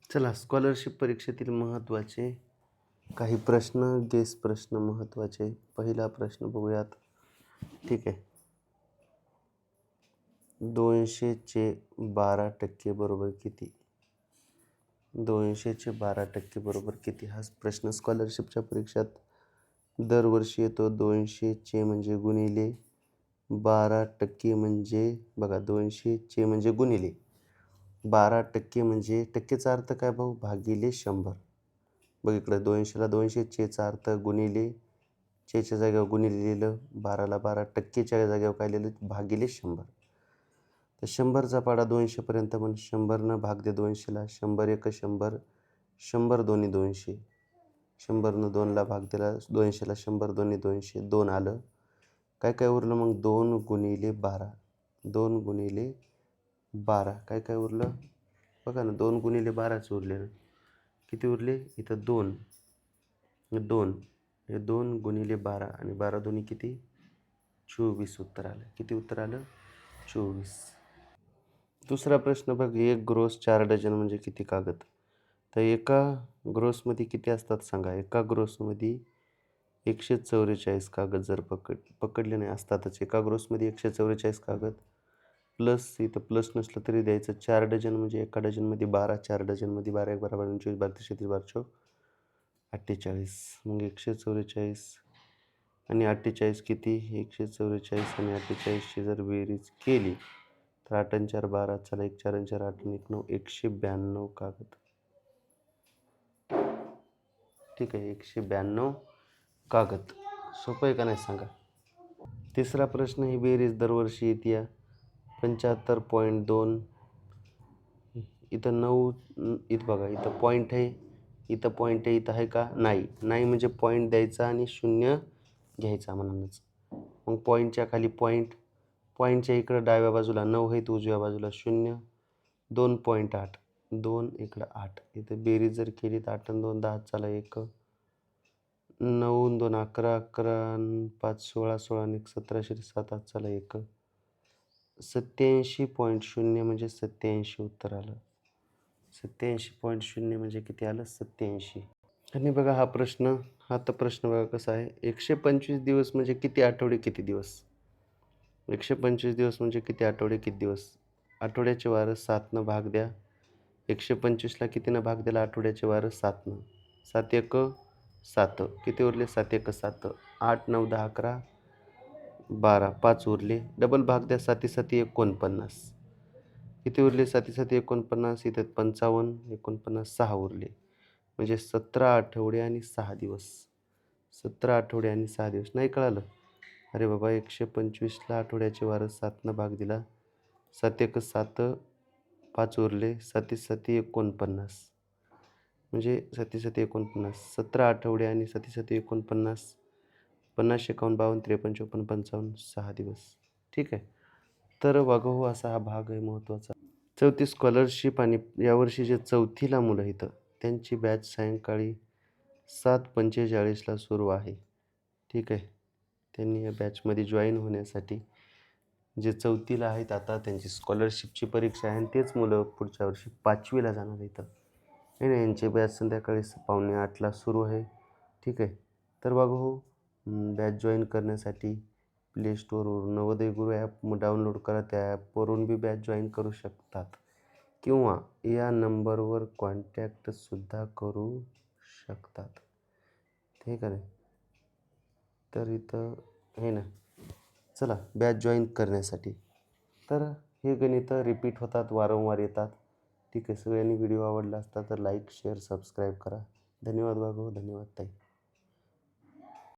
चला, स्कॉलरशिप परीक्षेतील महत्त्वाचे काही प्रश्न, गेस प्रश्न महत्त्वाचे. पहिला प्रश्न बघूयात. ठीक आहे. 200चे 12% बरोबर किती? 200चे 12% बरोबर किती? हा प्रश्न स्कॉलरशिपच्या परीक्षेत दरवर्षी येतो. 200चे म्हणजे गुणिले 12% म्हणजे बघा, 200चे म्हणजे गुणिले 12% म्हणजे टक्केचा अर्थ काय भाऊ? भागिले 100. बघ इकडं 200ला 200, चेचा अर्थ गुणिले, चेच्या जागेवर गुणिले लिहिलं, 12ला 12%च्या जागेवर काय लिहिलं? भागिले 100. तर 100चा पाडा 200पर्यंत, पण 100नं भाग दे 200ला. 100 एक 100, 100 दोन्ही 200. 100नं 2ला भाग दिला 200ला, 100 दोन्ही 200, 2 आलं. काय काय उरलं मग? 2 गुणिले 12. 2 गुणिले 12 काय काय उरलं? बघा ना, 2 गुणिले 12च उरले ना. किती उरले? इथं 2. 2 हे 2 गुणिले 12 आणि 12 दोन्ही किती? 24 उत्तर आलं. किती उत्तर आलं? 24. दुसरा प्रश्न बघ. एक ग्रोस 4 डझन म्हणजे किती कागद? तर एका ग्रोसमध्ये किती असतात सांगा? एका ग्रोसमध्ये 144 कागद जर पकडले नाही असतातच. एका ग्रोसमध्ये 144 कागद प्लस, इथं प्लस नसलं तरी द्यायचं. 4 डझन म्हणजे एका डझनमध्ये 12, 4 डझनमध्ये 12, 1 12 24, 32, 36, 12 48. मग 144 आणि 48 किती? 144 आणि 48ची जर बेरीज केली तर 8 आणि 4 12. चला, 1 4 आणि 4 8 आणि 1 9, 192 कागद. ठीक आहे, 192 कागद. सोपं आहे का नाही सांगा? तिसरा प्रश्न. ही बेरीज दरवर्षी येते 75.2. इथं 9, इथं बघा, इथं पॉईंट आहे, इथं पॉईंट आहे, इथं आहे का? नाही. नाही म्हणजे पॉईंट द्यायचा आणि 0 घ्यायचा म्हणूनच. मग पॉईंटच्या खाली पॉईंट, पॉईंटच्या इकडं डाव्या बाजूला 9 आहे, उजव्या बाजूला 0. 2.8, 2 इकडं 8. इथं बेरीज जर केली तर 8 आणि 2 10. चला, 1 9 आणि 2 11, 11 आणि 5 16, 16 आणि 1 17, 7 8. चला, 1 87.0 म्हणजे 87 उत्तर आलं. 87.0 म्हणजे किती आलं? 87. आणि बघा हा प्रश्न, हा तर प्रश्न बघा कसा आहे. 125 दिवस म्हणजे किती आठवडे किती दिवस? 125 दिवस म्हणजे किती आठवडे किती दिवस? आठवड्याचे वार 7नं भाग द्या. 125ला कितीनं भाग दिला? आठवड्याचे वार 7नं. 7 1 7. किती उरले? 7 1 7. 8 9 10 11 12. 5 उरले. डबल भाग द्या. 7 7 49. किती उरले? 7 7 49. इथं 55 49 6 उरले. म्हणजे 17 आठवडे आणि 6 दिवस. 17 आठवडे आणि 6 दिवस. नाही कळालं? अरे बाबा, 125ला आठवड्याचे वार 7नं भाग दिला. 7 1 7. 5 उरले. 7 7 49. म्हणजे 7 7 49. 17 आठवडे आणि 7 7 49. 50 51 52 53 54 55 6 दिवस. ठीक आहे. तर बघा हो, असा हा भाग आहे महत्त्वाचा. चौथी स्कॉलरशिप. आणि यावर्षी जे चौथीला मुलं इथं, त्यांची बॅच सायंकाळी 7:45ला सुरू आहे. ठीक आहे. त्यांनी या बॅचमध्ये जॉईन होण्यासाठी, जे चौथीला आहेत आता, त्यांची स्कॉलरशिपची परीक्षा आहे आणि तेच मुलं पुढच्या वर्षी 5वीला जाणार इथं. नाही नाही, यांची बॅच संध्याकाळी 7:45ला सुरू आहे. ठीक आहे. तर बघा हो, बॅच जॉईन करण्यासाठी प्ले स्टोअरवरून नवोदय गुरु ॲप डाउनलोड करा. त्या ॲपवरून बी बॅच जॉईन करू शकतात किंवा या नंबरवर कॉन्टॅक्टसुद्धा करू शकतात. ठीक आहे. तर इथं हे ना, चला, बॅच जॉईन करण्यासाठी. तर हे गणितं रिपीट होतात, वारंवार येतात. ठीक आहे. सगळ्यांनी व्हिडिओ आवडला असता तर लाईक शेअर सबस्क्राईब करा. धन्यवाद बाबा, धन्यवाद ताई.